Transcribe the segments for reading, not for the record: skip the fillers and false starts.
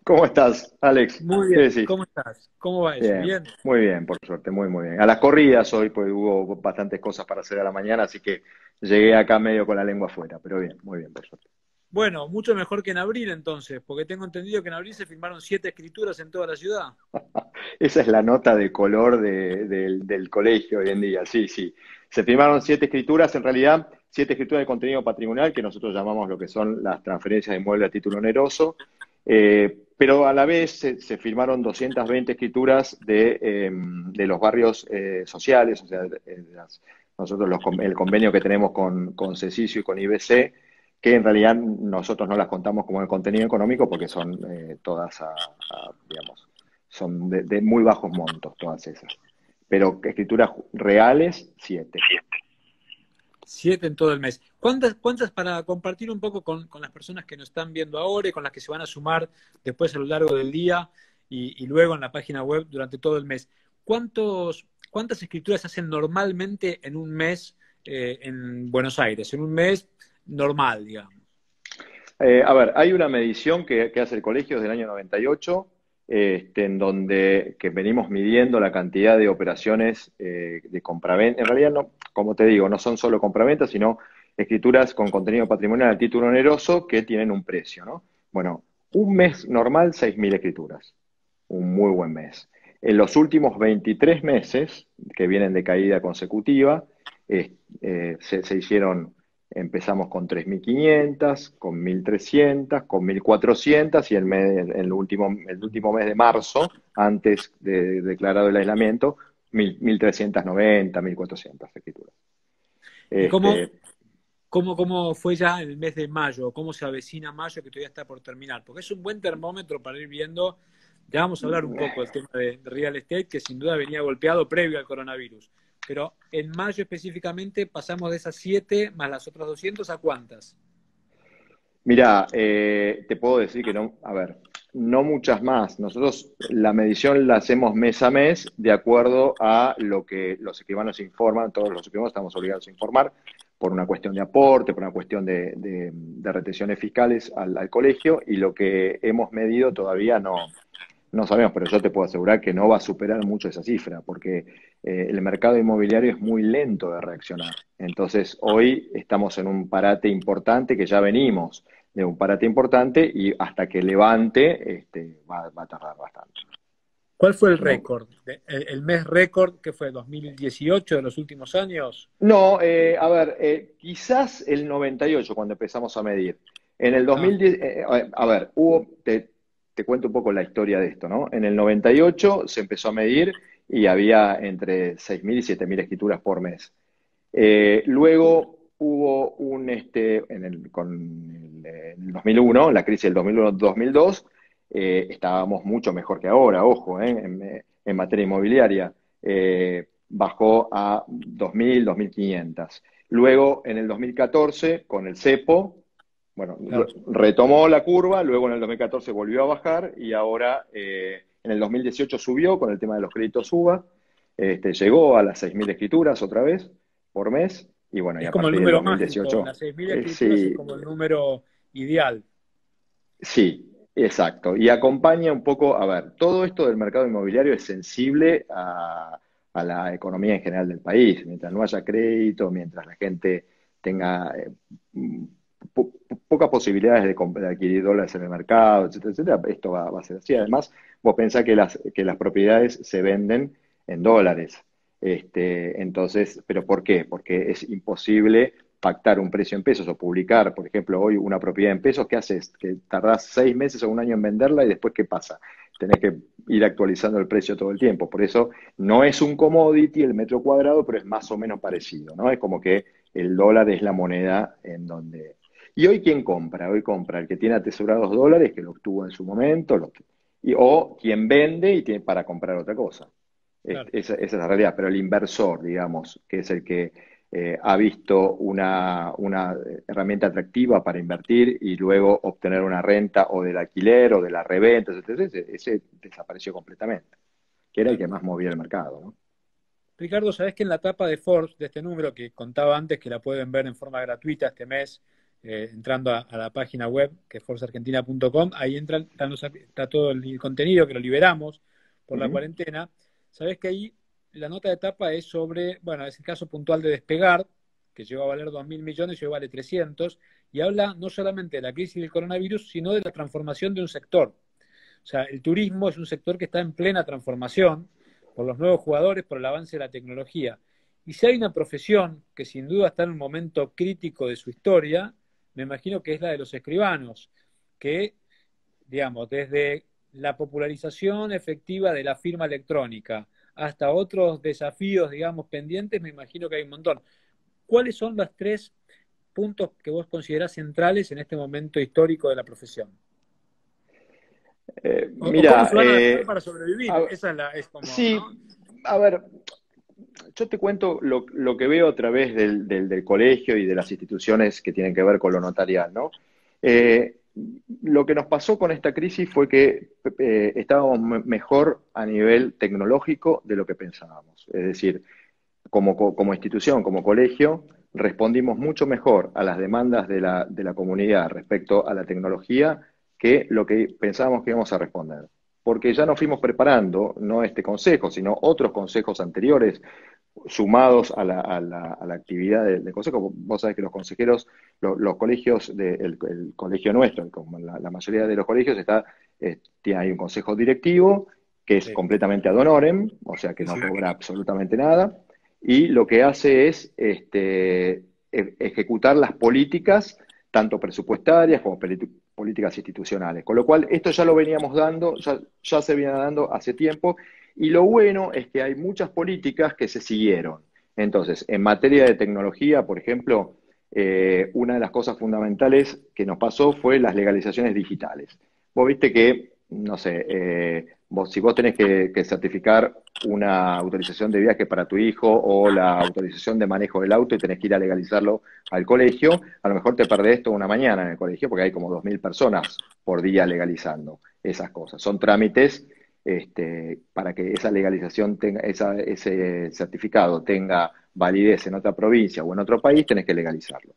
¿Cómo estás, Alex? Muy ¿Qué bien, decís? ¿cómo estás? ¿Cómo va eso? Bien, ¿Bien? muy bien, por suerte, muy, muy bien. A las corridas hoy, pues hubo bastantes cosas para hacer a la mañana, así que llegué acá medio con la lengua afuera, pero bien, muy bien, por suerte. Bueno, mucho mejor que en abril entonces, porque tengo entendido que en abril se firmaron 7 escrituras en toda la ciudad. Esa es la nota de color del colegio hoy en día, sí, sí. Se firmaron 7 escrituras, en realidad, 7 escrituras de contenido patrimonial, que nosotros llamamos lo que son las transferencias de inmueble a título oneroso, pero a la vez se firmaron 220 escrituras de los barrios sociales, o sea, nosotros el convenio que tenemos con CESISO y con IBC, que en realidad nosotros no las contamos como el contenido económico porque son todas digamos, son de muy bajos montos todas esas. Pero escrituras reales, 7. 7 en todo el mes. ¿Cuántas para compartir un poco con las personas que nos están viendo ahora y con las que se van a sumar después a lo largo del día y luego en la página web durante todo el mes? ¿Cuántas escrituras se hacen normalmente en un mes en Buenos Aires? En un mes normal, digamos. A ver, hay una medición que hace el colegio desde el año 98, en donde que venimos midiendo la cantidad de operaciones de compraventa. En realidad, no, como te digo, no son solo compraventas, sino escrituras con contenido patrimonial a título oneroso que tienen un precio, ¿no? Bueno, un mes normal, 6.000 escrituras. Un muy buen mes. En los últimos 23 meses, que vienen de caída consecutiva, se hicieron. Empezamos con 3.500, con 1.300, con 1.400 y el último mes de marzo, antes de declarado el aislamiento, 1.390, 1.400 escrituras. ¿Y cómo, Este, ¿Cómo fue ya el mes de mayo? ¿Cómo se avecina mayo que todavía está por terminar? Porque es un buen termómetro para ir viendo. Ya vamos a hablar un poco del tema de real estate, que sin duda venía golpeado previo al coronavirus. Pero en mayo específicamente pasamos de esas 7 más las otras 200 ¿a cuántas? Mira, te puedo decir que no, a ver, no muchas más. Nosotros la medición la hacemos mes a mes de acuerdo a lo que los escribanos informan, todos los escribanos estamos obligados a informar por una cuestión de aporte, por una cuestión de retenciones fiscales al colegio y lo que hemos medido todavía no sabemos, pero yo te puedo asegurar que no va a superar mucho esa cifra, porque el mercado inmobiliario es muy lento de reaccionar. Entonces, hoy estamos en un parate importante que ya venimos de un parate importante y hasta que levante va a tardar bastante. ¿Cuál fue el No, récord? El mes récord que fue 2018 de los últimos años. no, a ver, quizás el 98 cuando empezamos a medir. En el Ah, 2010, a ver, te cuento un poco la historia de esto, ¿no? En el 98 se empezó a medir y había entre 6.000 y 7.000 escrituras por mes. Luego hubo con el 2001, la crisis del 2001-2002, estábamos mucho mejor que ahora, ojo, en materia inmobiliaria. Bajó a 2.000, 2.500. Luego, en el 2014, con el cepo, bueno, claro. retomó la curva, luego en el 2014 volvió a bajar y ahora en el 2018 subió con el tema de los créditos UBA, llegó a las 6.000 escrituras otra vez por mes y bueno, y Es a como el partir del número mágico. 2018, Las 6.000 escrituras es sí, como el número ideal. sí, exacto. Y acompaña un poco, a ver, todo esto del mercado inmobiliario es sensible a la economía en general del país. Mientras no haya crédito, mientras la gente tenga pocas posibilidades de adquirir dólares en el mercado, etcétera, etcétera, esto va a ser así. Además, vos pensás que las propiedades se venden en dólares. Entonces, ¿pero por qué? Porque es imposible pactar un precio en pesos o publicar, por ejemplo, hoy una propiedad en pesos, ¿qué haces? Que tardás 6 meses o un año en venderla y después ¿qué pasa? Tenés que ir actualizando el precio todo el tiempo. Por eso no es un commodity el metro cuadrado, pero es más o menos parecido, ¿no? Es como que el dólar es la moneda en donde... ¿Y hoy quién compra? Hoy compra el que tiene atesorados dólares, que lo obtuvo en su momento, o quien vende y tiene para comprar otra cosa. Claro. Esa es la realidad, pero el inversor, digamos, que es el que ha visto una herramienta atractiva para invertir y luego obtener una renta o del alquiler o de la reventa, etcétera, ese desapareció completamente, que era el Claro. que más movía el mercado, ¿no? Ricardo, ¿sabés que en la tapa de Forbes, de este número que contaba antes, que la pueden ver en forma gratuita este mes, entrando a la página web, que es forzaargentina.com, ahí está todo el contenido que lo liberamos por la Ujú. cuarentena. Sabés que ahí la nota de tapa es sobre, bueno, es el caso puntual de Despegar, que llegó a valer 2.000 millones y hoy vale 300, y habla no solamente de la crisis del coronavirus, sino de la transformación de un sector. O sea, el turismo es un sector que está en plena transformación por los nuevos jugadores, por el avance de la tecnología. Y si hay una profesión que sin duda está en un momento crítico de su historia, me imagino que es la de los escribanos, que, digamos, desde la popularización efectiva de la firma electrónica hasta otros desafíos, digamos, pendientes, me imagino que hay un montón. ¿Cuáles son los tres puntos que vos considerás centrales en este momento histórico de la profesión? O cómo Mira, se van a adaptar para sobrevivir. a- Esa es como, ¿no? sí, a ver, yo te cuento lo que veo a través del colegio y de las instituciones que tienen que ver con lo notarial, ¿no? Eh, lo que nos pasó con esta crisis fue que estábamos mejor a nivel tecnológico de lo que pensábamos. Es decir, como institución, como colegio, respondimos mucho mejor a las demandas de la comunidad respecto a la tecnología que lo que pensábamos que íbamos a responder. Porque ya nos fuimos preparando, no este consejo, sino otros consejos anteriores sumados a la actividad del consejo. Vos sabés que los consejeros, los colegios, el colegio nuestro, como la mayoría de los colegios, hay un consejo directivo que es Sí, completamente ad honorem, o sea que sí, no sí. cobra absolutamente nada, y lo que hace es ejecutar las políticas, tanto presupuestarias como políticas institucionales. Con lo cual, esto ya lo veníamos dando, ya se viene dando hace tiempo, y lo bueno es que hay muchas políticas que se siguieron. Entonces, en materia de tecnología, por ejemplo, una de las cosas fundamentales que nos pasó fue las legalizaciones digitales. Vos viste que, no sé, si vos tenés que certificar una autorización de viaje para tu hijo o la autorización de manejo del auto y tenés que ir a legalizarlo al colegio, a lo mejor te perdés toda una mañana en el colegio porque hay como 2.000 personas por día legalizando esas cosas. Son trámites para que esa legalización tenga, ese certificado tenga validez en otra provincia o en otro país, tenés que legalizarlo.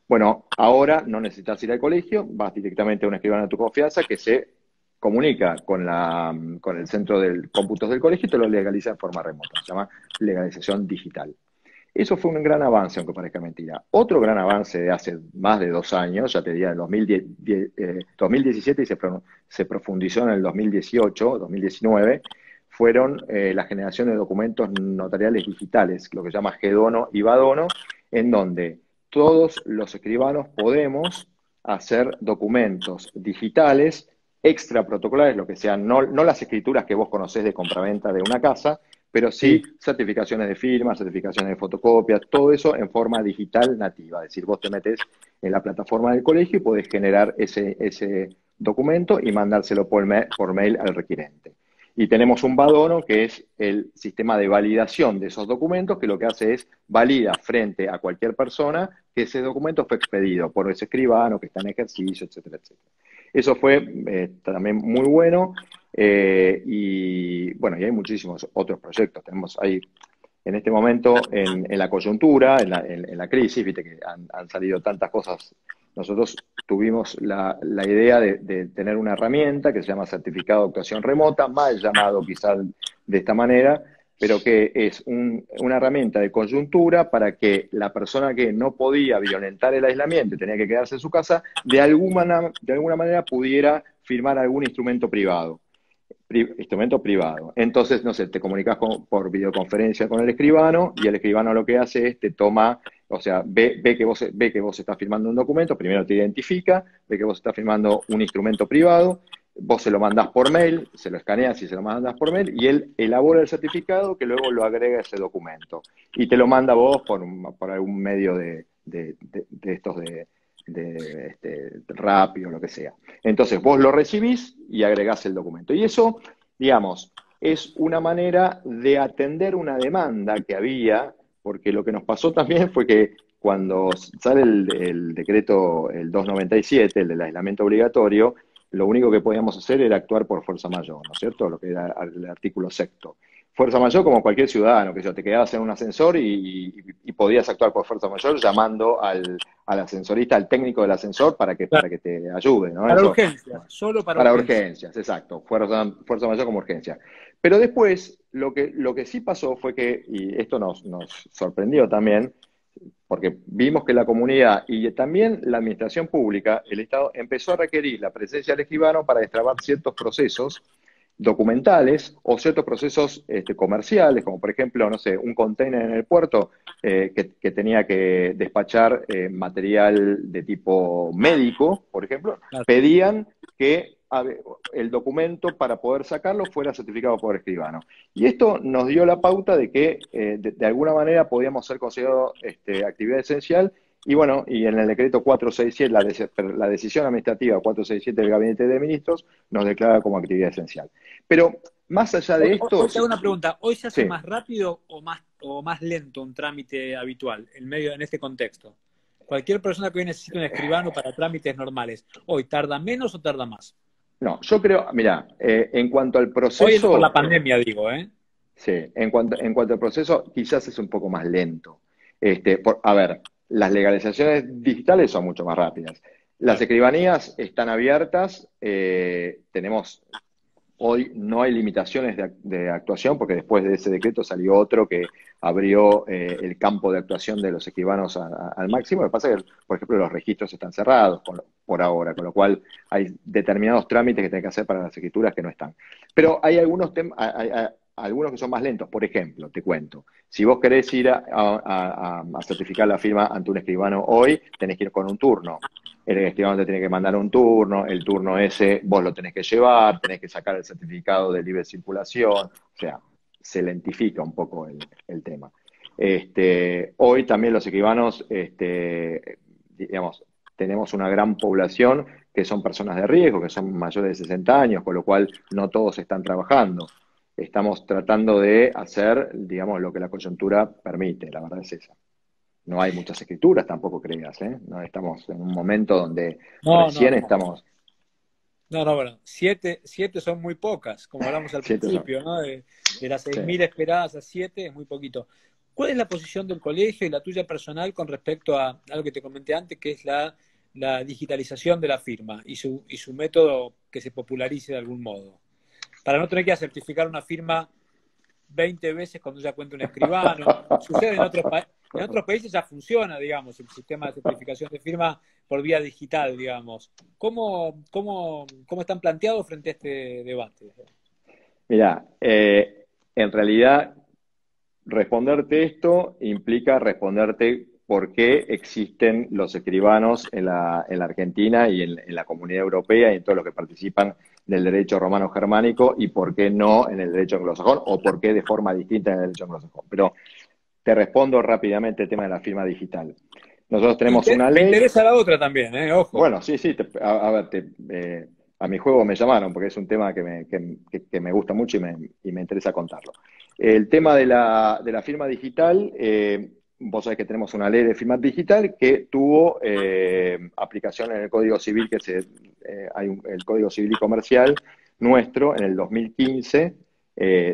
Bueno, ahora no necesitas ir al colegio, vas directamente a un escribano de tu confianza que se comunica con el centro de cómputos del colegio y te lo legaliza en forma remota. Se llama legalización digital. Eso fue un gran avance, aunque parezca mentira. Otro gran avance de hace más de 2 años, ya te diría en 2017 y se profundizó en el 2018, 2019, fueron la generación de documentos notariales digitales, lo que se llama GDONO y BADONO, en donde todos los escribanos podemos hacer documentos digitales extra protocolares, lo que sean, no las escrituras que vos conocés de compraventa de una casa, pero sí Sí. certificaciones de firma, certificaciones de fotocopia, todo eso en forma digital nativa. Es decir, vos te metes en la plataforma del colegio y podés generar ese documento y mandárselo por mail al requirente. Y tenemos un Badono, que es el sistema de validación de esos documentos, que lo que hace es valida frente a cualquier persona que ese documento fue expedido por ese escribano que está en ejercicio, etcétera, etcétera. Eso fue también muy bueno. Y bueno, y hay muchísimos otros proyectos. Tenemos ahí, en este momento, en la coyuntura, en la crisis, viste que han salido tantas cosas. Nosotros tuvimos la idea de tener una herramienta que se llama certificado de actuación remota, mal llamado quizás de esta manera, pero que es una herramienta de coyuntura para que la persona que no podía violentar el aislamiento y tenía que quedarse en su casa, de alguna manera pudiera firmar algún instrumento privado. Instrumento privado. Entonces, no sé, te comunicas por videoconferencia con el escribano y el escribano lo que hace es te toma, o sea, ve que vos estás firmando un documento, primero te identifica, ve que vos estás firmando un instrumento privado, vos se lo mandás por mail, se lo escaneas y se lo mandas por mail y él elabora el certificado que luego lo agrega a ese documento y te lo manda vos por algún medio de estos de rápido, lo que sea. Entonces vos lo recibís y agregás el documento. Y eso, digamos, es una manera de atender una demanda que había, porque lo que nos pasó también fue que cuando sale el decreto, el 297, el del aislamiento obligatorio, lo único que podíamos hacer era actuar por fuerza mayor, ¿no es cierto? Lo que era el artículo sexto. Fuerza mayor como cualquier ciudadano, que yo te quedabas en un ascensor y podías actuar por fuerza mayor llamando al ascensorista, al técnico del ascensor Claro. para que te ayude, ¿no? Para Eso, urgencias, solo para para urgencias. urgencias, exacto, fuerza mayor como urgencia. Pero después, lo que sí pasó fue que, y esto nos sorprendió también, porque vimos que la comunidad y también la administración pública, el Estado, empezó a requerir la presencia del escribano para destrabar ciertos procesos documentales o ciertos procesos comerciales, como por ejemplo, no sé, un container en el puerto que tenía que despachar material de tipo médico, por ejemplo, Claro. pedían que el documento para poder sacarlo fuera certificado por escribano. Y esto nos dio la pauta de que de alguna manera podíamos ser considerados actividad esencial y bueno, y en el decreto 467, la decisión administrativa 467 del Gabinete de Ministros nos declara como actividad esencial. Pero más allá de esto, Hoy te hago una pregunta. ¿Hoy se hace sí, más rápido o más lento un trámite habitual en este contexto? Cualquier persona que hoy necesite un escribano para trámites normales, ¿hoy tarda menos o tarda más? no, yo creo, mira, en cuanto al Hoy por la proceso, pandemia, digo, ¿eh? sí, en cuanto al proceso, quizás es un poco más lento. A ver, las legalizaciones digitales son mucho más rápidas. Las Claro. escribanías están abiertas, tenemos hoy no hay limitaciones de actuación, porque después de ese decreto salió otro que abrió el campo de actuación de los escribanos al máximo. Lo que pasa es que, por ejemplo, los registros están cerrados por ahora, con lo cual hay determinados trámites que tienen que hacer para las escrituras que no están. Pero hay algunos temas, algunos que son más lentos. Por ejemplo, te cuento, si vos querés ir a certificar la firma ante un escribano hoy, tenés que ir con un turno. El escribano te tiene que mandar un turno, el turno ese vos lo tenés que llevar, tenés que sacar el certificado de libre circulación, o sea, se lentifica un poco el tema. Hoy también los escribanos, digamos, tenemos una gran población que son personas de riesgo, que son mayores de 60 años, con lo cual no todos están trabajando. Estamos tratando de hacer, digamos, lo que la coyuntura permite, la verdad es esa. No hay muchas escrituras, tampoco creas, ¿eh? No, estamos en un momento donde No, no, recién no. estamos, No, no, bueno, siete son muy pocas, como hablamos al siete son, principio, ¿no? De las sí. 6.000 esperadas a 7 es muy poquito. ¿Cuál es la posición del colegio y la tuya personal con respecto a algo que te comenté antes, que es la digitalización de la firma y su método que se popularice de algún modo? Para no tener que certificar una firma 20 veces cuando ya cuenta un escribano. Sucede en otros países ya funciona, digamos, el sistema de certificación de firma por vía digital, digamos. ¿Cómo están planteados frente a este debate? Mira, en realidad responderte esto implica responderte por qué existen los escribanos en la Argentina y en la comunidad europea y en todos los que participan del derecho romano germánico y por qué no en el derecho anglosajón o por qué de forma distinta en el derecho anglosajón. Pero te respondo rápidamente el tema de la firma digital. Nosotros tenemos una Me ley. interesa la otra también, ¿eh? Ojo. Bueno, sí, sí, a ver, a mi juego me llamaron porque es un tema que me gusta mucho y me interesa contarlo. El tema de la firma digital, vos sabés que tenemos una ley de firma digital que tuvo aplicación en el Código Civil, el Código Civil y Comercial nuestro en el 2015,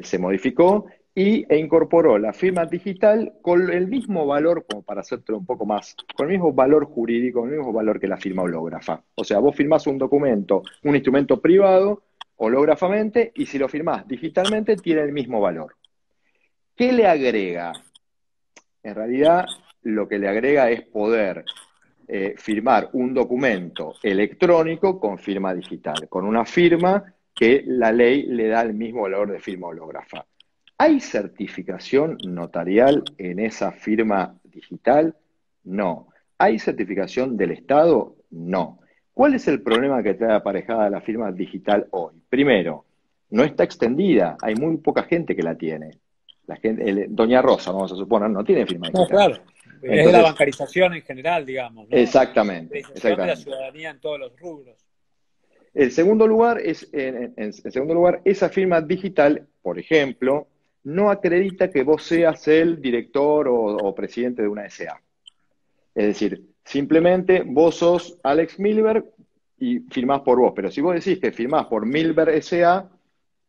se modificó e incorporó la firma digital con el mismo valor, como para hacértelo un poco más, con el mismo valor jurídico, con el mismo valor que la firma hológrafa. O sea, vos firmás un documento, un instrumento privado, hológrafamente, y si lo firmás digitalmente, tiene el mismo valor. ¿Qué le agrega? En realidad, lo que le agrega es poder firmar un documento electrónico con firma digital, con una firma que la ley le da el mismo valor de firma hológrafa. ¿Hay certificación notarial en esa firma digital? No. ¿Hay certificación del Estado? No. ¿Cuál es el problema que trae aparejada la firma digital hoy? Primero, no está extendida, hay muy poca gente que la tiene. Doña Rosa, vamos a suponer, no tiene firma No, digital. claro. Es la Entonces, bancarización en general, digamos, ¿no? La exactamente, digitalización de la exactamente. ciudadanía en todos los rubros. El segundo lugar en segundo lugar, esa firma digital, por ejemplo, no acredita que vos seas el director o presidente de una SA. Es decir, simplemente vos sos Alex Milberg y firmás por vos. Pero si vos decís que firmás por Milberg SA,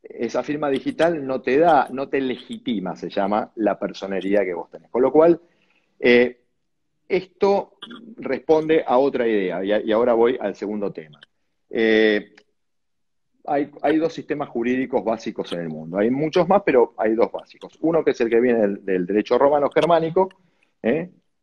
esa firma digital no te legitima, se llama, la personería que vos tenés. Con lo cual, eh, esto responde a otra idea, y ahora voy al segundo tema. Hay dos sistemas jurídicos básicos en el mundo. Hay muchos más, pero hay dos básicos. Uno que es el que viene del derecho romano-germánico,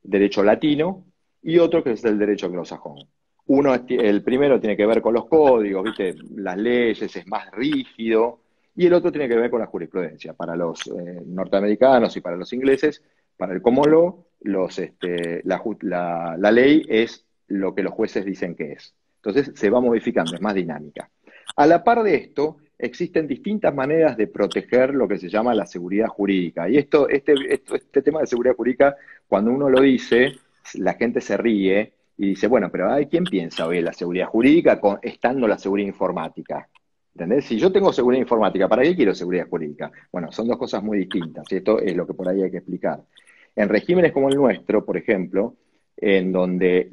derecho latino, y otro que es el derecho anglosajón. El primero tiene que ver con los códigos, ¿viste? Las leyes, es más rígido, y el otro tiene que ver con la jurisprudencia. Para los norteamericanos y para los ingleses, para el common law, la ley es lo que los jueces dicen que es. Entonces se va modificando, es más dinámica. A la par de esto, existen distintas maneras de proteger lo que se llama la seguridad jurídica. Y este tema de seguridad jurídica, cuando uno lo dice, la gente se ríe y dice, bueno, pero ¿quién piensa hoy en la seguridad jurídica estando la seguridad informática? ¿Entendés? Si yo tengo seguridad informática, ¿para qué quiero seguridad jurídica? Bueno, son dos cosas muy distintas, y esto es lo que por ahí hay que explicar. En regímenes como el nuestro, por ejemplo, en donde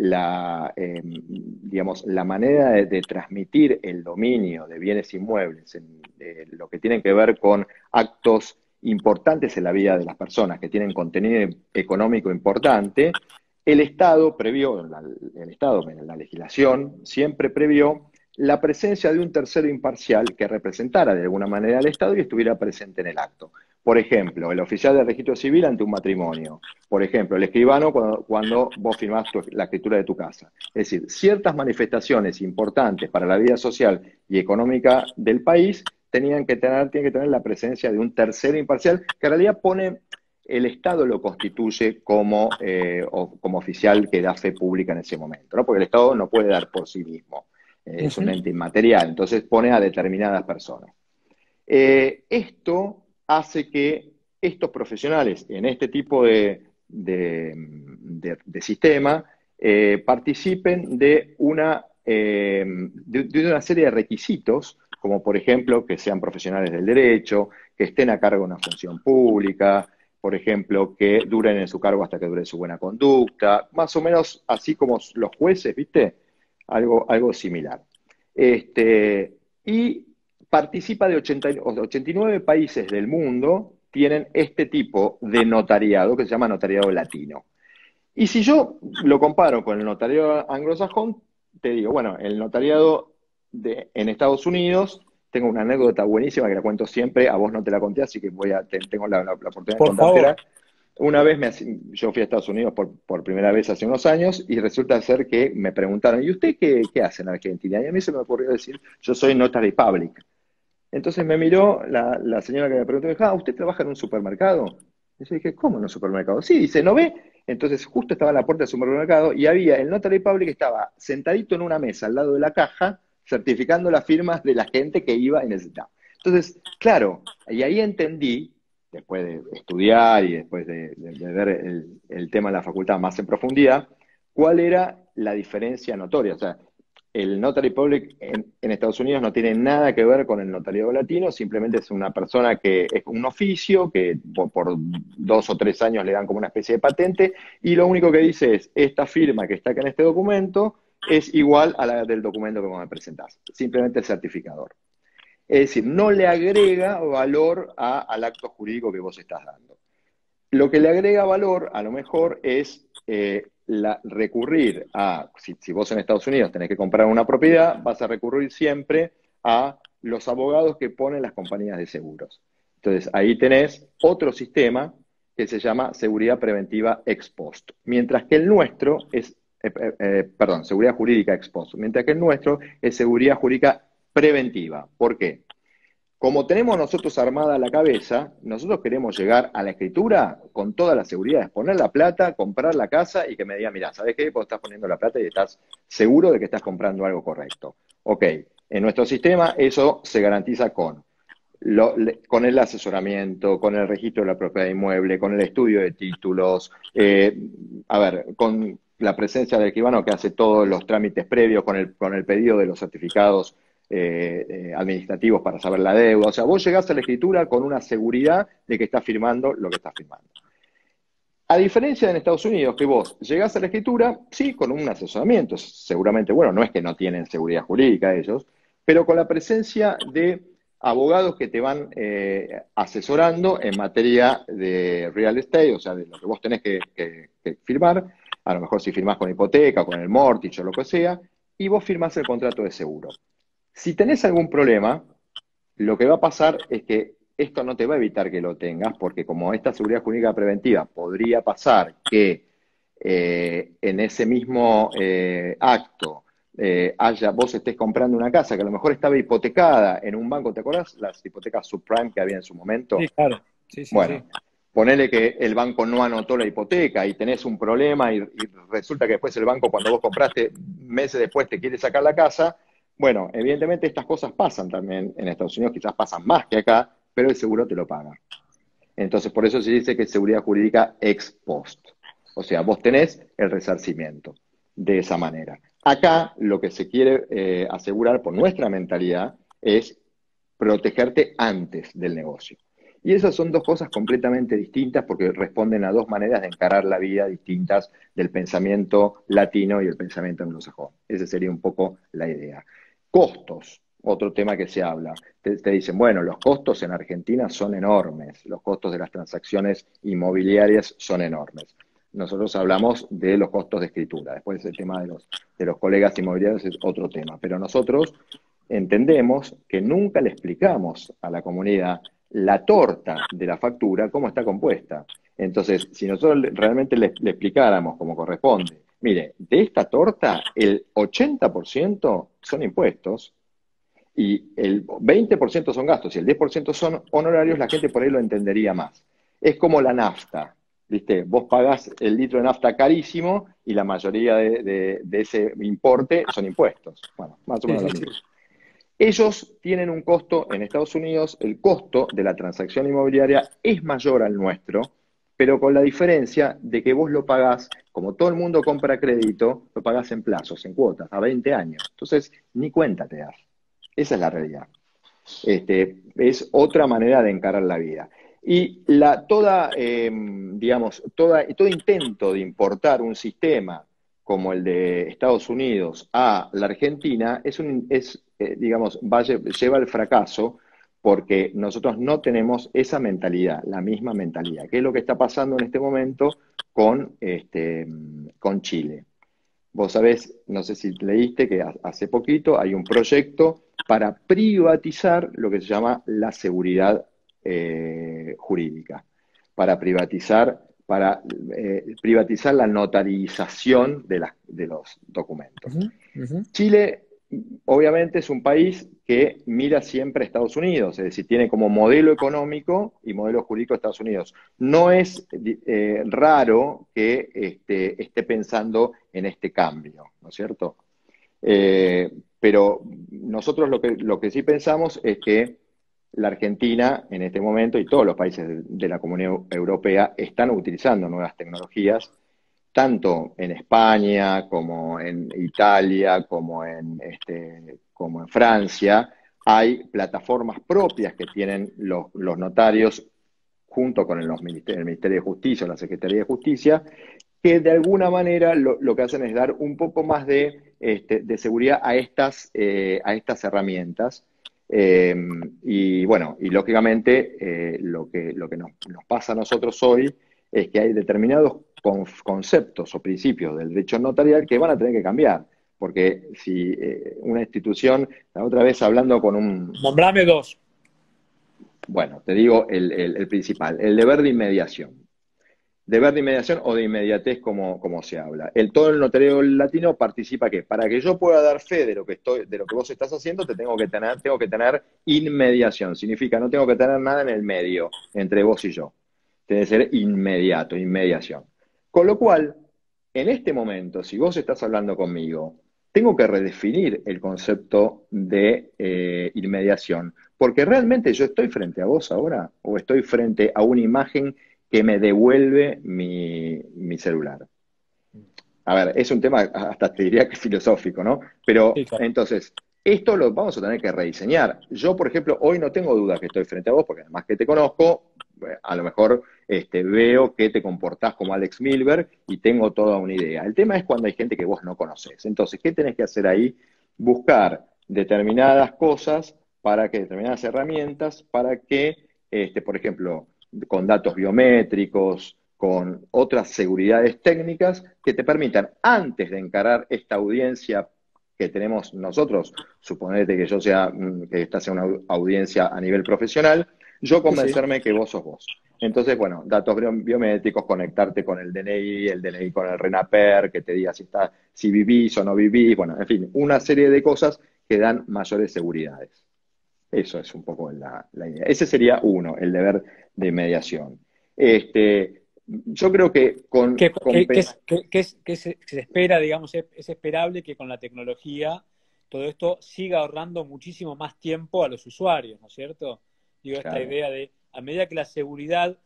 digamos, la manera de transmitir el dominio de bienes inmuebles, lo que tiene que ver con actos importantes en la vida de las personas, que tienen contenido económico importante, el Estado previó, la legislación siempre previó la presencia de un tercero imparcial que representara de alguna manera al Estado y estuviera presente en el acto. Por ejemplo, el oficial del registro civil ante un matrimonio. Por ejemplo, el escribano cuando vos firmás la escritura de tu casa. Es decir, ciertas manifestaciones importantes para la vida social y económica del país tienen que tener la presencia de un tercero imparcial que en realidad el Estado lo constituye como oficial que da fe pública en ese momento, ¿no? Porque el Estado no puede dar por sí mismo. Es un ente inmaterial, entonces pone a determinadas personas. Esto hace que estos profesionales en este tipo de sistema participen de una serie de requisitos, como por ejemplo que sean profesionales del derecho, que estén a cargo de una función pública, por ejemplo, que duren en su cargo hasta que dure su buena conducta, más o menos así como los jueces, ¿viste? Algo similar. Y participa de 89 países del mundo, tienen este tipo de notariado que se llama notariado latino. Y si yo lo comparo con el notariado anglosajón, te digo, bueno, el notariado en Estados Unidos, tengo una anécdota buenísima que la cuento siempre, a vos no te la conté, así que tengo la oportunidad de contártela. Una vez yo fui a Estados Unidos por primera vez hace unos años y resulta ser que me preguntaron, ¿y usted qué hace en Argentina? Y a mí se me ocurrió decir, yo soy notary public. Entonces me miró la señora que me preguntó, me dijo, ¿usted trabaja en un supermercado? Y yo dije, ¿cómo en un supermercado? Sí, dice, ¿no ve? Entonces justo estaba en la puerta del supermercado y había el notary public que estaba sentadito en una mesa al lado de la caja, certificando las firmas de la gente que iba y necesitaba. Entonces, claro, y ahí entendí, después de estudiar y después de ver el tema en la facultad más en profundidad, cuál era la diferencia notoria. O sea, el notary public en Estados Unidos no tiene nada que ver con el notariado latino, simplemente es una persona que es un oficio, que por 2 o 3 años le dan como una especie de patente, y lo único que dice es, esta firma que está acá en este documento es igual a la del documento que vos me presentás, simplemente el certificador. Es decir, no le agrega valor al acto jurídico que vos estás dando. Lo que le agrega valor, a lo mejor, es recurrir si vos en Estados Unidos tenés que comprar una propiedad, vas a recurrir siempre a los abogados que ponen las compañías de seguros. Entonces, ahí tenés otro sistema que se llama seguridad preventiva ex post, mientras que el nuestro es, seguridad jurídica ex post, mientras que el nuestro es seguridad jurídica preventiva. ¿Por qué? Como tenemos nosotros armada la cabeza, nosotros queremos llegar a la escritura con todas las seguridades, poner la plata, comprar la casa y que me diga, mira, ¿sabes qué? Vos estás poniendo la plata y estás seguro de que estás comprando algo correcto. Ok, en nuestro sistema eso se garantiza con el asesoramiento, con el registro de la propiedad inmueble, con el estudio de títulos, con la presencia del escribano que hace todos los trámites previos, con el pedido de los certificados administrativos para saber la deuda. O sea, vos llegás a la escritura con una seguridad de que estás firmando lo que estás firmando. A diferencia de en Estados Unidos, que vos llegás a la escritura, sí, con un asesoramiento, seguramente, bueno, no es que no tienen seguridad jurídica ellos, pero con la presencia de abogados que te van asesorando en materia de real estate, o sea, de lo que vos tenés que firmar, a lo mejor si firmás con hipoteca, con el mortgage o lo que sea, y vos firmás el contrato de seguro. Si tenés algún problema, lo que va a pasar es que esto no te va a evitar que lo tengas, porque como esta seguridad jurídica preventiva podría pasar que en ese mismo acto vos estés comprando una casa que a lo mejor estaba hipotecada en un banco, ¿te acordás? Las hipotecas subprime que había en su Sí, momento. claro. Sí, sí, Bueno, sí. ponele que el banco no anotó la hipoteca y tenés un problema y resulta que después el banco cuando vos compraste, meses después te quiere sacar la casa. Bueno, evidentemente estas cosas pasan también en Estados Unidos, quizás pasan más que acá, pero el seguro te lo paga. Entonces, por eso se dice que es seguridad jurídica ex post. O sea, vos tenés el resarcimiento de esa manera. Acá lo que se quiere asegurar por nuestra mentalidad es protegerte antes del negocio. Y esas son dos cosas completamente distintas porque responden a dos maneras de encarar la vida distintas del pensamiento latino y el pensamiento anglosajón. Esa sería un poco la idea. Costos, otro tema que se habla. Te dicen, bueno, los costos en Argentina son enormes, los costos de las transacciones inmobiliarias son enormes. Nosotros hablamos de los costos de escritura, después el tema de los colegas inmobiliarios es otro tema, pero nosotros entendemos que nunca le explicamos a la comunidad la torta de la factura, cómo está compuesta. Entonces, si nosotros realmente le explicáramos como corresponde, mire, de esta torta el 80% son impuestos y el 20% son gastos y el 10% son honorarios, la gente por ahí lo entendería más. Es como la nafta, ¿viste? Vos pagás el litro de nafta carísimo y la mayoría de ese importe son impuestos. Bueno, más o Sí, menos sí, lo sí. mismo. Ellos tienen un costo en Estados Unidos, el costo de la transacción inmobiliaria es mayor al nuestro, pero con la diferencia de que vos lo pagás, como todo el mundo compra crédito, lo pagás en plazos, en cuotas, a 20 años. Entonces, ni cuenta te das. Esa es la realidad. Es otra manera de encarar la vida. Y digamos, todo intento de importar un sistema como el de Estados Unidos a la Argentina digamos, lleva al fracaso porque nosotros no tenemos esa mentalidad, la misma mentalidad, que es lo que está pasando en este momento con Chile. Vos sabés, no sé si leíste que hace poquito hay un proyecto para privatizar lo que se llama la seguridad jurídica, para privatizar la notarización de los documentos. Ujú, ujú. Chile, obviamente, es un país que mira siempre a Estados Unidos, es decir, tiene como modelo económico y modelo jurídico Estados Unidos. No es raro que esté pensando en este cambio, ¿no es cierto? Pero nosotros lo que sí pensamos es que la Argentina en este momento y todos los países de la Comunidad Europea están utilizando nuevas tecnologías tanto en España como en Italia, como en Francia, hay plataformas propias que tienen los notarios junto con el Ministerio de Justicia o la Secretaría de Justicia, que de alguna manera lo que hacen es dar un poco más de seguridad a estas herramientas. Y bueno, y lógicamente lo que nos pasa a nosotros hoy es que hay determinados conceptos o principios del derecho notarial que van a tener que cambiar. Porque si una institución, la otra vez hablando con Nombrame dos. bueno, te digo el principal, el deber de inmediación. Deber de inmediación o de inmediatez, como se habla. Todo el notario latino participa que para que yo pueda dar fe de lo que vos estás haciendo, tengo que tener inmediación. Significa, no tengo que tener nada en el medio entre vos y yo. Tiene que ser inmediato, inmediación. Con lo cual, en este momento, si vos estás hablando conmigo, tengo que redefinir el concepto de inmediación, porque realmente yo estoy frente a vos ahora o estoy frente a una imagen que me devuelve mi celular. A ver, es un tema hasta te diría que filosófico, ¿no? Sí, Pero claro. entonces, esto lo vamos a tener que rediseñar. Yo, por ejemplo, hoy no tengo duda que estoy frente a vos, porque además que te conozco, a lo mejor veo que te comportás como Alex Milberg y tengo toda una idea. El tema es cuando hay gente que vos no conocés. Entonces, ¿qué tenés que hacer ahí? Buscar determinadas cosas determinadas herramientas para que, por ejemplo, con datos biométricos, con otras seguridades técnicas que te permitan, antes de encarar esta audiencia que tenemos nosotros, suponete que yo sea, que esta sea una audiencia a nivel profesional, yo Sí, sí. convencerme que vos sos vos. Entonces, bueno, datos biométricos, conectarte con el DNI con el RENAPER, que te diga si vivís o no vivís, bueno, en fin, una serie de cosas que dan mayores seguridades. Eso es un poco la idea. Ese sería uno, el deber de mediación. Yo creo que Se espera, digamos, es esperable que con la tecnología todo esto siga ahorrando muchísimo más tiempo a los usuarios, ¿no es cierto? Digo, esta claro, idea de, a medida que la seguridad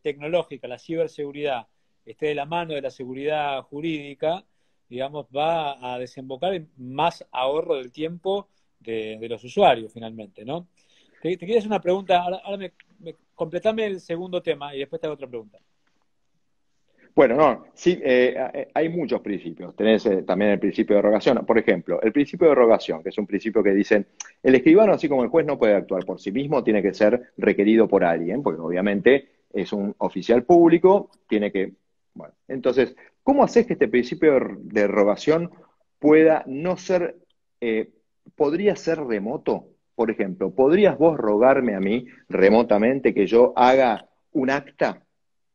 tecnológica, la ciberseguridad, esté de la mano de la seguridad jurídica, digamos, va a desembocar en más ahorro del tiempo de los usuarios, finalmente, ¿no? Te quería hacer una pregunta, ahora completame el segundo tema y después te hago otra pregunta. bueno, no, sí, hay muchos principios. Tenés también el principio de rogación. Por ejemplo, el principio de rogación, que es un principio que dicen, el escribano, así como el juez, no puede actuar por sí mismo, tiene que ser requerido por alguien, porque obviamente es un oficial público, tiene que... Bueno, entonces, ¿cómo haces que este principio de rogación pueda no ser, podría ser remoto? Por ejemplo, ¿podrías vos rogarme a mí remotamente que yo haga un acta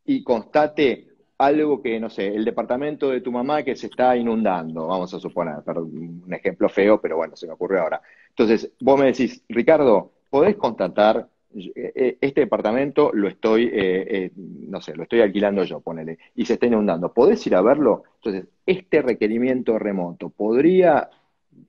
y constate algo que, no sé, el departamento de tu mamá que se está inundando, vamos a suponer, perdón, un ejemplo feo, pero bueno, se me ocurrió ahora. Entonces, vos me decís, Ricardo, ¿podés constatar, este departamento lo estoy, no sé, lo estoy alquilando yo, ponele, y se está inundando, ¿podés ir a verlo? Entonces, este requerimiento remoto podría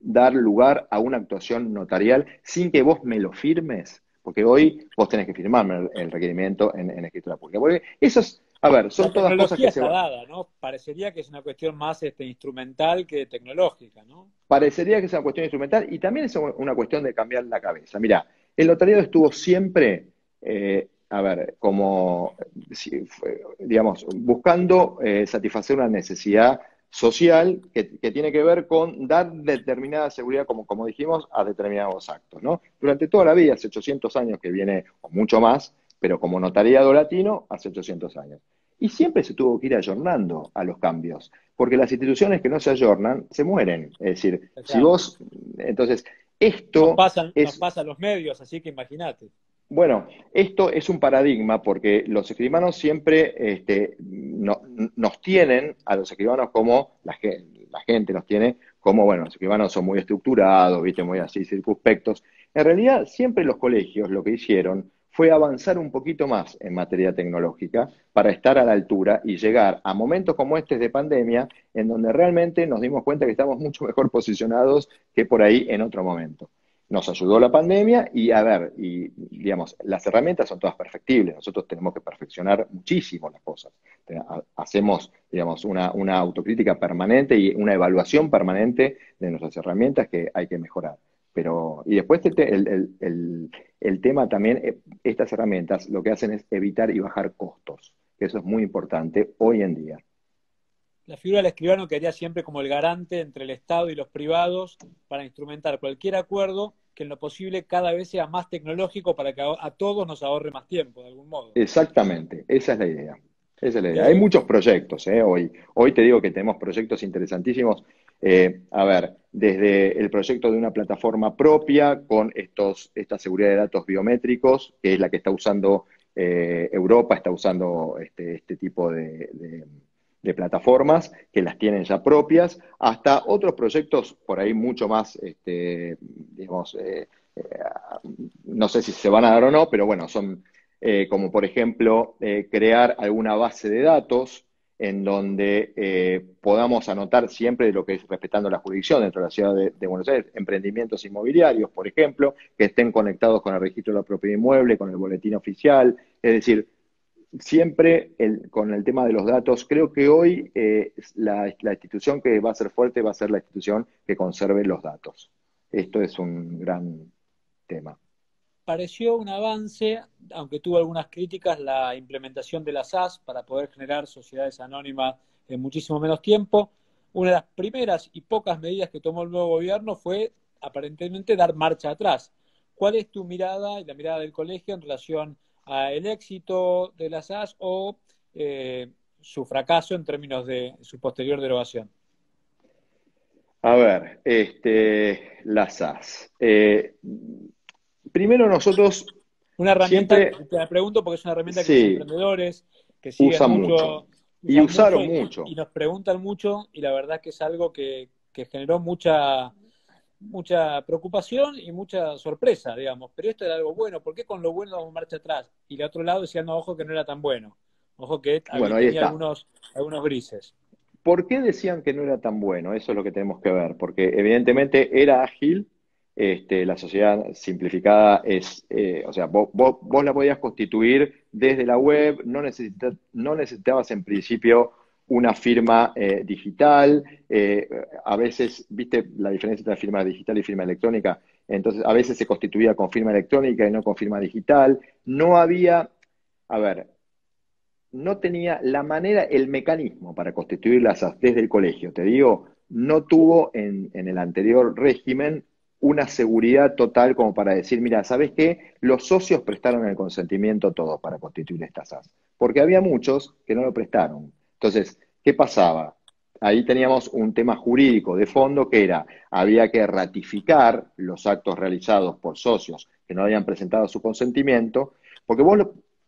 dar lugar a una actuación notarial sin que vos me lo firmes, porque hoy vos tenés que firmarme el requerimiento en escritura pública. Porque eso es, a ver, La son todas cosas que tecnología se está van. dada, ¿no? Parecería que es una cuestión más instrumental que tecnológica, ¿no? Parecería que es una cuestión instrumental y también es una cuestión de cambiar la cabeza. Mira, el notariado estuvo siempre, a ver, como, digamos, buscando satisfacer una necesidad social que tiene que ver con dar determinada seguridad, como dijimos, a determinados actos, ¿no? Durante toda la vida, hace 800 años que viene, o mucho más, pero como notariado latino, hace 800 años. Y siempre se tuvo que ir ayornando a los cambios porque las instituciones que no se ayornan se mueren. Es decir, si Exacto. vos, entonces, esto Nos es, pasa a los medios, así que imagínate. bueno, esto es un paradigma porque los escribanos siempre nos tienen a los escribanos como la gente nos tiene como, bueno, los escribanos son muy estructurados, viste, muy así circunspectos. En realidad, siempre los colegios lo que hicieron fue avanzar un poquito más en materia tecnológica para estar a la altura y llegar a momentos como este de pandemia, en donde realmente nos dimos cuenta que estamos mucho mejor posicionados que por ahí en otro momento. Nos ayudó la pandemia y a ver, y digamos, las herramientas son todas perfectibles, nosotros tenemos que perfeccionar muchísimo las cosas. Hacemos, digamos, una autocrítica permanente y una evaluación permanente de nuestras herramientas que hay que mejorar. Pero, y después el tema también, estas herramientas lo que hacen es evitar y bajar costos, que eso es muy importante hoy en día. La figura del escribano quedaría siempre como el garante entre el Estado y los privados para instrumentar cualquier acuerdo que en lo posible cada vez sea más tecnológico para que a todos nos ahorre más tiempo, de algún modo. Exactamente, esa es la idea. Esa es la idea. Hay Eh, muchos proyectos, hoy. Hoy te digo que tenemos proyectos interesantísimos. A ver, desde el proyecto de una plataforma propia con esta seguridad de datos biométricos, que es la que está usando Europa, está usando este tipo de plataformas que las tienen ya propias, hasta otros proyectos por ahí mucho más, digamos, eh, no sé si se van a dar o no, pero bueno, son como por ejemplo crear alguna base de datos en donde podamos anotar siempre lo que es respetando la jurisdicción dentro de la ciudad de Buenos Aires, emprendimientos inmobiliarios, por ejemplo, que estén conectados con el registro de la propiedad inmueble, con el boletín oficial, es decir, siempre con el tema de los datos, creo que hoy la institución que va a ser fuerte va a ser la institución que conserve los datos. Esto es un gran tema. Pareció un avance, aunque tuvo algunas críticas, la implementación de las SAS para poder generar sociedades anónimas en muchísimo menos tiempo. Una de las primeras y pocas medidas que tomó el nuevo gobierno fue aparentemente dar marcha atrás. ¿Cuál es tu mirada y la mirada del colegio en relación al éxito de las SAS o su fracaso en términos de su posterior derogación? A ver, las SAS. Primero nosotros Una herramienta, siempre, te la pregunto porque es una herramienta que los sí, emprendedores que siguen usan mucho. mucho, Y usan mucho usaron y mucho. nos preguntan mucho, y la verdad que es algo que generó mucha preocupación y mucha sorpresa, digamos. Pero esto era algo bueno, ¿por qué con lo bueno damos marcha atrás? Y de otro lado decían, no, ojo que no era tan bueno, ojo que Bueno, ahí tenía está. algunos grises. ¿Por qué decían que no era tan bueno? Eso es lo que tenemos que ver, porque evidentemente era ágil, la sociedad simplificada es, o sea, vos la podías constituir desde la web, no necesitabas en principio una firma digital, a veces, viste la diferencia entre firma digital y firma electrónica, entonces a veces se constituía con firma electrónica y no con firma digital, no había, a ver, no tenía la manera, el mecanismo para constituir las AS desde el colegio, te digo, no tuvo en el anterior régimen una seguridad total como para decir, mira, ¿sabes qué? Los socios prestaron el consentimiento todos para constituir estas AS, porque había muchos que no lo prestaron. Entonces, ¿qué pasaba? Ahí teníamos un tema jurídico de fondo que era, había que ratificar los actos realizados por socios que no habían presentado su consentimiento, porque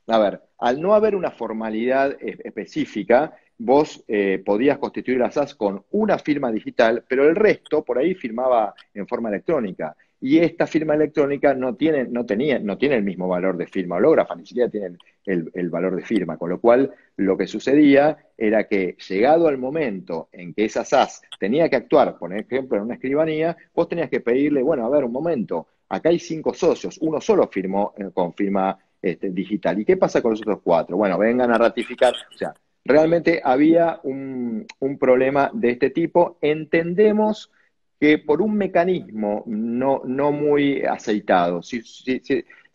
a ver, al no haber una formalidad específica, vos podías constituir las SAS con una firma digital, pero el resto por ahí firmaba en forma electrónica. Y esta firma electrónica no tiene el mismo valor de firma hológrafa, ni siquiera tiene el valor de firma. Con lo cual, lo que sucedía era que, llegado al momento en que esa SAS tenía que actuar, por ejemplo, en una escribanía, vos tenías que pedirle, bueno, a ver, un momento, acá hay 5 socios, uno solo firmó con firma digital. ¿Y qué pasa con los otros 4? Bueno, vengan a ratificar. O sea, realmente había un problema de este tipo. Entendemos que por un mecanismo no muy aceitado, si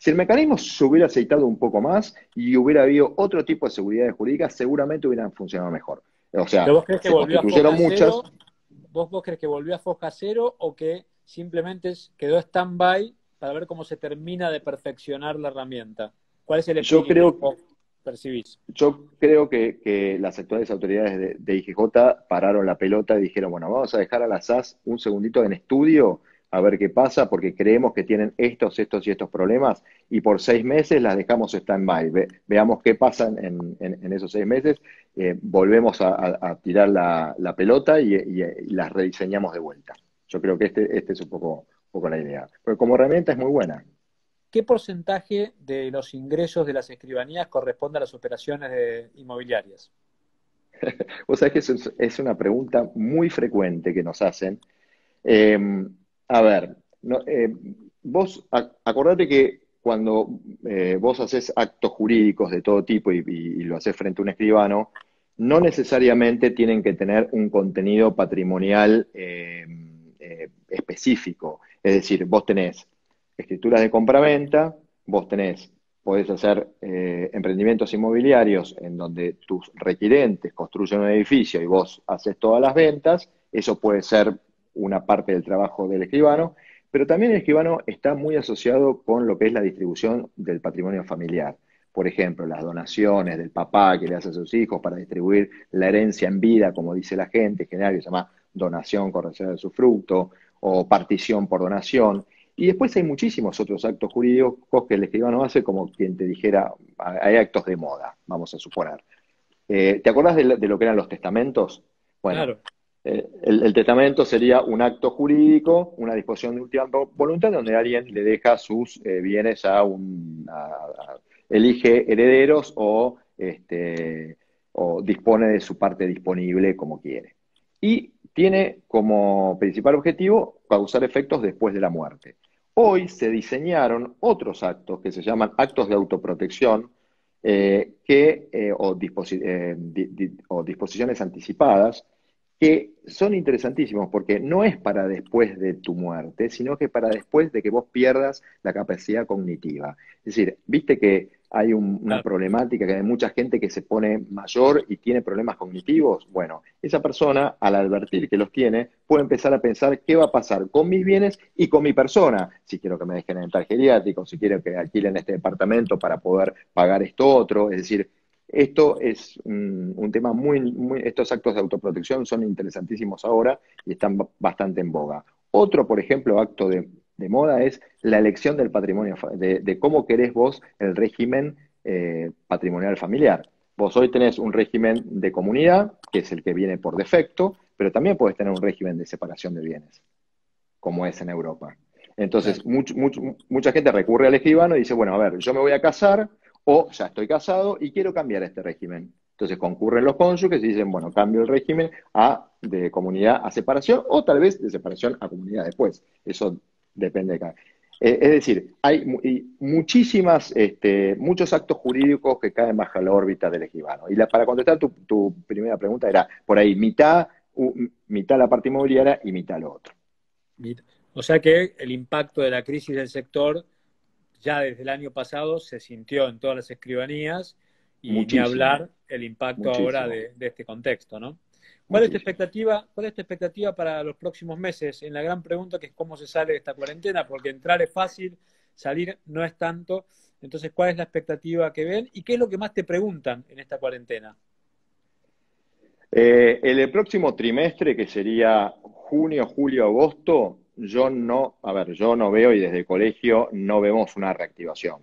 el mecanismo se hubiera aceitado un poco más y hubiera habido otro tipo de seguridades jurídicas, seguramente hubieran funcionado mejor. O ¿Pero sea, vos crees que se volvió a constituyeron foja muchas. cero? ¿Vos crees que volvió a foja cero o que simplemente quedó stand-by para ver cómo se termina de perfeccionar la herramienta? ¿Cuál es el Yo feeling que creo vos percibís? Yo creo que las actuales autoridades de IGJ pararon la pelota y dijeron, bueno, vamos a dejar a las SAS un segundito en estudio a ver qué pasa, porque creemos que tienen estos y estos problemas, y por 6 meses las dejamos stand-by. Veamos qué pasa en esos 6 meses, volvemos a tirar la pelota y las rediseñamos de vuelta. Yo creo que este es un poco la idea. Pero como herramienta es muy buena. ¿Qué porcentaje de los ingresos de las escribanías corresponde a las operaciones inmobiliarias? Vos sabés que es una pregunta muy frecuente que nos hacen. Eh, a ver, acordate que cuando vos haces actos jurídicos de todo tipo y lo haces frente a un escribano, no necesariamente tienen que tener un contenido patrimonial específico. Es decir, vos tenés escrituras de compraventa, vos podés hacer emprendimientos inmobiliarios en donde tus requirentes construyen un edificio y vos haces todas las ventas. Eso puede ser una parte del trabajo del escribano, pero también el escribano está muy asociado con lo que es la distribución del patrimonio familiar. Por ejemplo, las donaciones del papá que le hace a sus hijos para distribuir la herencia en vida, como dice la gente, en general que se llama donación con reserva de su fruto, o partición por donación. Y después hay muchísimos otros actos jurídicos que el escribano hace, como quien te dijera, hay actos de moda, vamos a suponer. ¿Te acordás de lo que eran los testamentos? Bueno, Claro. el testamento sería un acto jurídico, una disposición de última voluntad, donde alguien le deja sus bienes elige herederos o dispone de su parte disponible como quiere. Y tiene como principal objetivo causar efectos después de la muerte. Hoy se diseñaron otros actos que se llaman actos de autoprotección, o disposiciones anticipadas, que son interesantísimos porque no es para después de tu muerte, sino que para después de que vos pierdas la capacidad cognitiva. Es decir, viste que hay una Claro. problemática, que hay mucha gente que se pone mayor y tiene problemas cognitivos. Bueno, esa persona, al advertir que los tiene, puede empezar a pensar qué va a pasar con mis bienes y con mi persona. Si quiero que me dejen en tal geriátrico, si quiero que alquilen este departamento para poder pagar esto otro. Es decir, esto es un tema estos actos de autoprotección son interesantísimos ahora y están bastante en boga. Otro, por ejemplo, acto de moda es la elección del patrimonio, de cómo querés vos el régimen patrimonial familiar. Vos hoy tenés un régimen de comunidad, que es el que viene por defecto, pero también podés tener un régimen de separación de bienes, como es en Europa. Claro. Entonces, mucha gente recurre al escribano y dice, bueno, a ver, yo me voy a casar o ya estoy casado y quiero cambiar este régimen. Entonces concurren los cónyuges y dicen, bueno, cambio el régimen de comunidad a separación o tal vez de separación a comunidad después. Eso depende de cada. Es decir, hay muchos actos jurídicos que caen bajo la órbita del escribano. Y para contestar tu primera pregunta era por ahí, mitad la parte inmobiliaria y mitad lo otro. O sea que el impacto de la crisis del sector ya desde el año pasado se sintió en todas las escribanías y ni Muchísimo, hablar el impacto ahora muchísimo, de este contexto, ¿no? ¿Cuál es tu muchísimo. expectativa? ¿Cuál es tu expectativa para los próximos meses? En la gran pregunta que es cómo se sale de esta cuarentena, porque entrar es fácil, salir no es tanto. Entonces, ¿cuál es la expectativa que ven y qué es lo que más te preguntan en esta cuarentena? En el próximo trimestre, que sería junio, julio, agosto, yo no veo y desde el colegio no vemos una reactivación.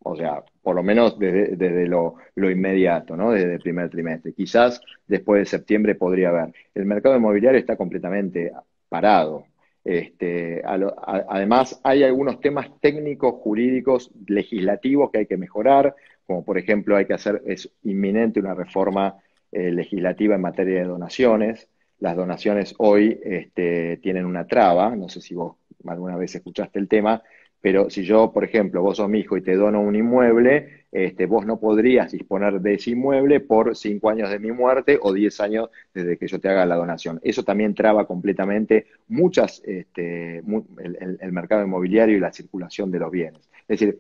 O sea, por lo menos desde lo inmediato, ¿no? Desde el primer trimestre. Quizás después de septiembre podría haber. El mercado inmobiliario está completamente parado. Además, hay algunos temas técnicos, jurídicos, legislativos que hay que mejorar, como por ejemplo es inminente una reforma legislativa en materia de donaciones. Las donaciones hoy tienen una traba, no sé si vos alguna vez escuchaste el tema, pero si yo, por ejemplo, vos sos mi hijo y te dono un inmueble, vos no podrías disponer de ese inmueble por 5 años de mi muerte o 10 años desde que yo te haga la donación. Eso también traba completamente el mercado inmobiliario y la circulación de los bienes. Es decir,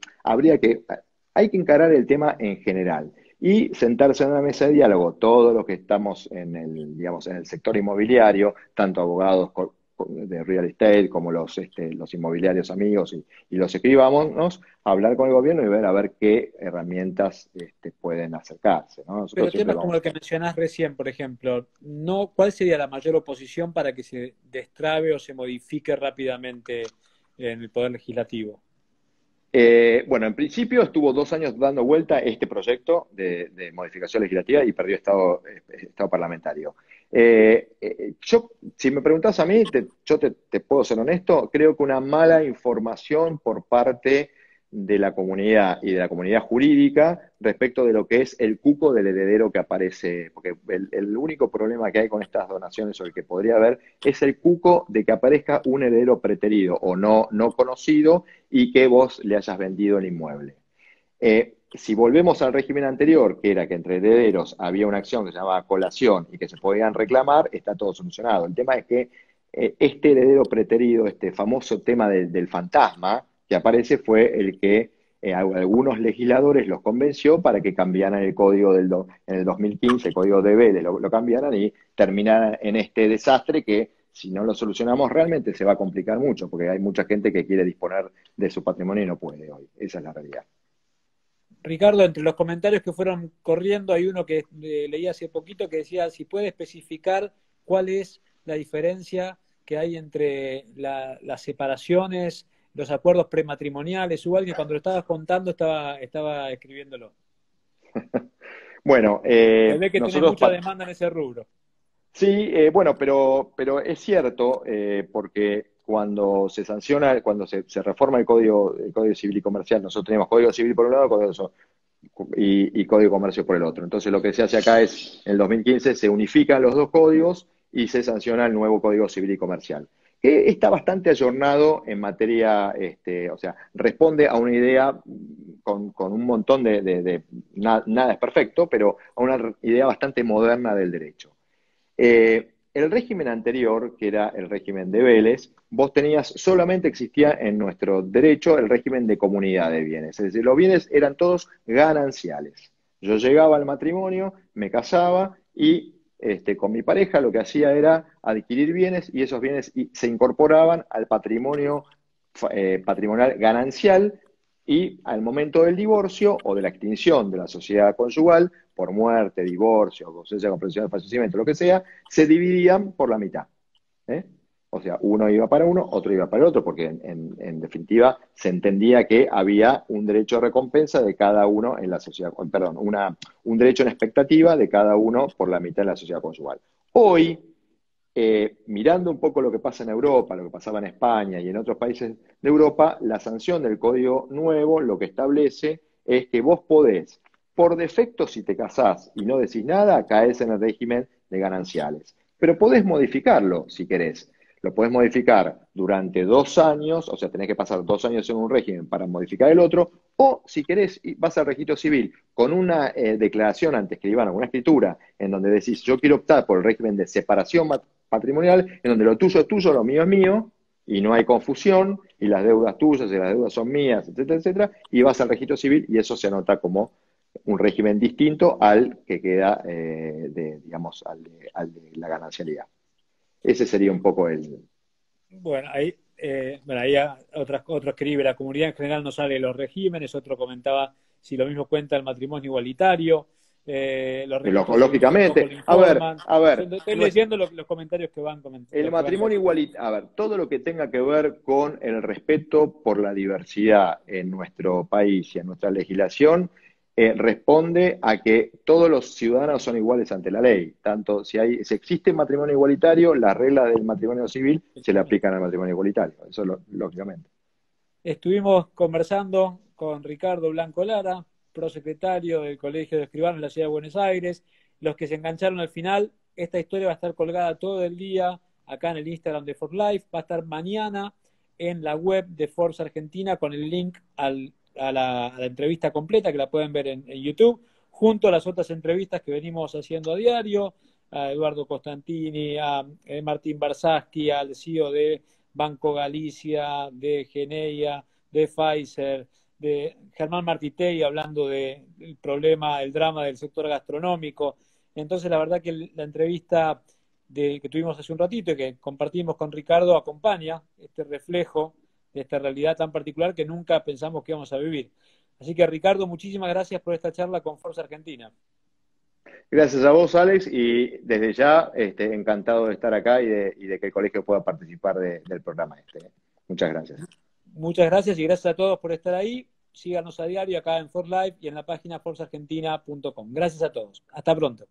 hay que encarar el tema en general y sentarse en una mesa de diálogo, todos los que estamos digamos, en el sector inmobiliario, tanto abogados de real estate como los inmobiliarios amigos y los escribámonos, hablar con el gobierno y ver a ver qué herramientas pueden acercarse, ¿no? Nosotros Pero siempre temas como vamos. el que mencionás recién, por ejemplo, no, ¿cuál sería la mayor oposición para que se destrabe o se modifique rápidamente en el Poder Legislativo? Bueno, en principio estuvo 2 años dando vuelta este proyecto de modificación legislativa y perdió estado parlamentario. Si me preguntás a mí, te puedo ser honesto, creo que una mala información por parte de la comunidad y de la comunidad jurídica respecto de lo que es el cuco del heredero que aparece, porque el único problema que hay con estas donaciones o el que podría haber es el cuco de que aparezca un heredero preterido o no conocido y que vos le hayas vendido el inmueble. Si volvemos al régimen anterior, que era que entre herederos había una acción que se llamaba colación y que se podían reclamar, está todo solucionado. El tema es que este heredero preterido, este famoso tema del fantasma que aparece, fue el que algunos legisladores los convenció para que cambiaran el código en el 2015, el código de Vélez, lo cambiaran y terminaran en este desastre que si no lo solucionamos realmente se va a complicar mucho, porque hay mucha gente que quiere disponer de su patrimonio y no puede hoy. Esa es la realidad. Ricardo, entre los comentarios que fueron corriendo, hay uno que leí hace poquito que decía si puede especificar cuál es la diferencia que hay entre las separaciones, los acuerdos prematrimoniales. Hubo alguien que cuando lo estabas contando estaba escribiéndolo. Bueno, Se ve que tenés nosotros, mucha demanda en ese rubro. sí, bueno, pero es cierto, porque cuando se reforma el Código Civil y Comercial, nosotros tenemos Código Civil por un lado, y Código de Comercio por el otro. Entonces lo que se hace acá es, en el 2015 se unifican los dos códigos y se sanciona el nuevo Código Civil y Comercial, que está bastante ayornado en materia, o sea, responde a una idea con un montón nada es perfecto, pero a una idea bastante moderna del derecho. El régimen anterior, que era el régimen de Vélez, solamente existía en nuestro derecho el régimen de comunidad de bienes, es decir, los bienes eran todos gananciales. Yo llegaba al matrimonio, me casaba y con mi pareja lo que hacía era adquirir bienes y esos bienes se incorporaban al patrimonio patrimonial ganancial y al momento del divorcio o de la extinción de la sociedad conyugal, por muerte, divorcio, ausencia, comprensión de fallecimiento, lo que sea, se dividían por la mitad. ¿Eh? O sea, uno iba para uno, otro iba para el otro, porque en definitiva se entendía que había un derecho de recompensa de cada uno en la sociedad, perdón, un derecho en expectativa de cada uno por la mitad de la sociedad conyugal. Hoy, mirando un poco lo que pasa en Europa, lo que pasaba en España y en otros países de Europa, la sanción del Código Nuevo lo que establece es que vos podés, por defecto, si te casás y no decís nada, caes en el régimen de gananciales. Pero podés modificarlo si querés. Lo podés modificar durante 2 años, o sea, tenés que pasar 2 años en un régimen para modificar el otro, o si querés, vas al registro civil con una declaración ante escribano, una escritura, en donde decís, yo quiero optar por el régimen de separación patrimonial, en donde lo tuyo es tuyo, lo mío es mío, y no hay confusión, y las deudas tuyas y las deudas son mías, etcétera, etcétera, y vas al registro civil y eso se anota como un régimen distinto al que queda, digamos, al de la ganancialidad. Ese sería un poco el... Bueno, ahí otro escribe, la comunidad en general no sale de los regímenes, otro comentaba si lo mismo cuenta el matrimonio igualitario, los registros civiles, cómo Lógicamente, lo informan. a ver, Estoy leyendo los comentarios que van comentando. el matrimonio igualitario, a ver, todo lo que tenga que ver con el respeto por la diversidad en nuestro país y en nuestra legislación, responde a que todos los ciudadanos son iguales ante la ley. Tanto si existe matrimonio igualitario, las reglas del matrimonio civil se le aplican al matrimonio igualitario. Eso lógicamente. Estuvimos conversando con Ricardo Blanco Lara, prosecretario del Colegio de Escribanos de la Ciudad de Buenos Aires. Los que se engancharon al final, esta historia va a estar colgada todo el día acá en el Instagram de For Life, va a estar mañana en la web de Force Argentina con el link a la entrevista completa que la pueden ver en YouTube, junto a las otras entrevistas que venimos haciendo a diario, a Eduardo Costantini, a Martín Barsaski, al CEO de Banco Galicia, de Geneia, de Pfizer, de Germán Martitei hablando del problema, el drama del sector gastronómico. Entonces, la verdad que la entrevista que tuvimos hace un ratito y que compartimos con Ricardo acompaña este reflejo de esta realidad tan particular que nunca pensamos que íbamos a vivir. Así que, Ricardo, muchísimas gracias por esta charla con Forza Argentina. Gracias a vos, Alex, y desde ya encantado de estar acá y de que el colegio pueda participar del programa este. Muchas gracias. Muchas gracias y gracias a todos por estar ahí. Síganos a diario acá en For Life y en la página forceargentina.com. Gracias a todos. Hasta pronto.